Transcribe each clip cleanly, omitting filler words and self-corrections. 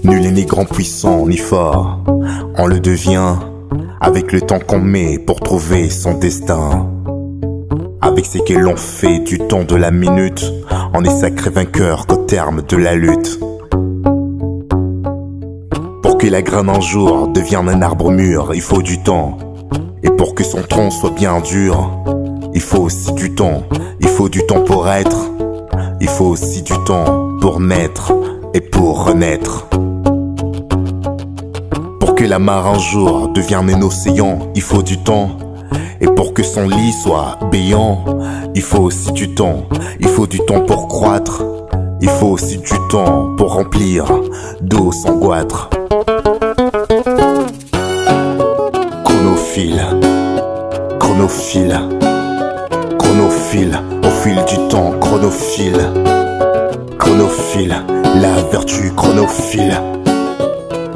Nul n'est ni grand puissant ni fort, on le devient avec le temps qu'on met pour trouver son destin. Avec ce que l'on fait du temps de la minute, on est sacré vainqueur qu'au terme de la lutte. Pour que la graine un jour devienne un arbre mûr, il faut du temps. Et pour que son tronc soit bien dur, il faut aussi du temps. Il faut du temps pour être, il faut aussi du temps pour naître et pour renaître. Pour que la mare un jour devienne un océan, il faut du temps. Et pour que son lit soit béant, il faut aussi du temps. Il faut du temps pour croître, il faut aussi du temps pour remplir d'eau sans goitre. Chronophile, chronophile, chronophile, au fil du temps, chronophile, chronophile, la vertu chronophile,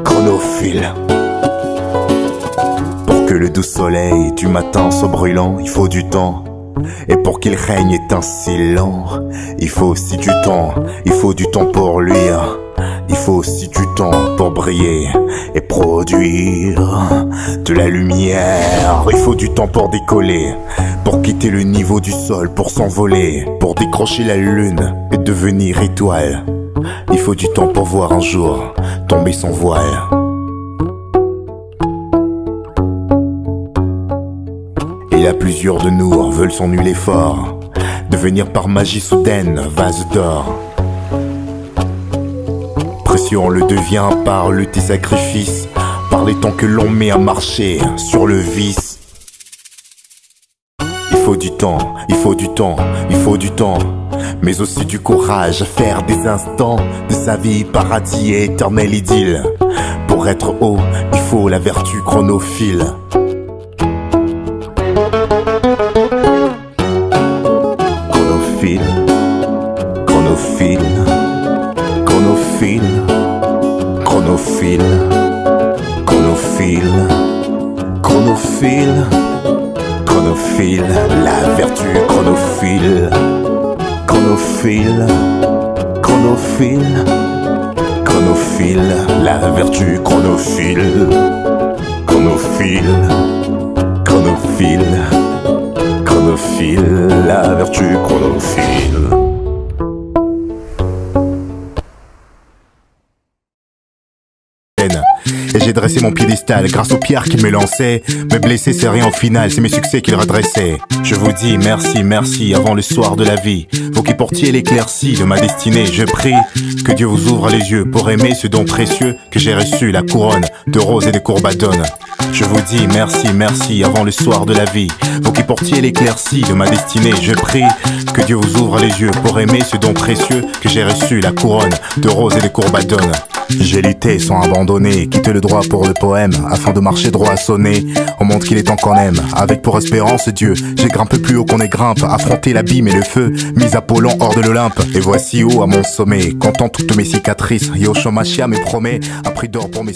chronophile. Pour que le doux soleil du matin soit brûlant, il faut du temps. Et pour qu'il règne étincelant, il faut aussi du temps. Il faut du temps pour luire, il faut aussi du temps pour briller et produire de la lumière. Il faut du temps pour décoller, pour quitter le niveau du sol, pour s'envoler, pour décrocher la lune et devenir étoile. Il faut du temps pour voir un jour tomber son voile. Et là plusieurs de nous veulent son nul effort, devenir par magie soudaine vase d'or. Précieux on le devient par lutte et sacrifice, par les temps que l'on met à marcher sur le vice. Il faut du temps, il faut du temps, il faut du temps, mais aussi du courage à faire des instants de sa vie paradis et éternel idylle. Pour être haut, il faut la vertu chronophile. Chronophile, chronophile, chronophile, chronophile, chronophile, chronophile, chronophile, la vertu chronophile, chronophile, chronophile, chronophile, la vertu chronophile, chronophile, chronophile, chronophile, la vertu chronophile. Et j'ai dressé mon piédestal grâce aux pierres qu'il me lançait. Me blesser c'est rien au final, c'est mes succès qu'il redressait. Je vous dis merci, merci avant le soir de la vie. Vous qui portiez l'éclaircie de ma destinée, je prie que Dieu vous ouvre les yeux pour aimer ce don précieux que j'ai reçu, la couronne de roses et de courbadones. Je vous dis merci, merci avant le soir de la vie. Vous qui portiez l'éclaircie de ma destinée, je prie que Dieu vous ouvre les yeux pour aimer ce don précieux que j'ai reçu, la couronne de roses et de courbadones. J'ai lutté sans abandonner, quitté le droit pour le poème, afin de marcher droit à sonner. On montre qu'il est temps qu'on aime, avec pour espérance Dieu. J'ai grimpé plus haut qu'on est grimpe, affronté l'abîme et le feu, mis Apollon hors de l'Olympe. Et voici haut à mon sommet, comptant toutes mes cicatrices. Yoshomashia me promet un prix d'or pour mes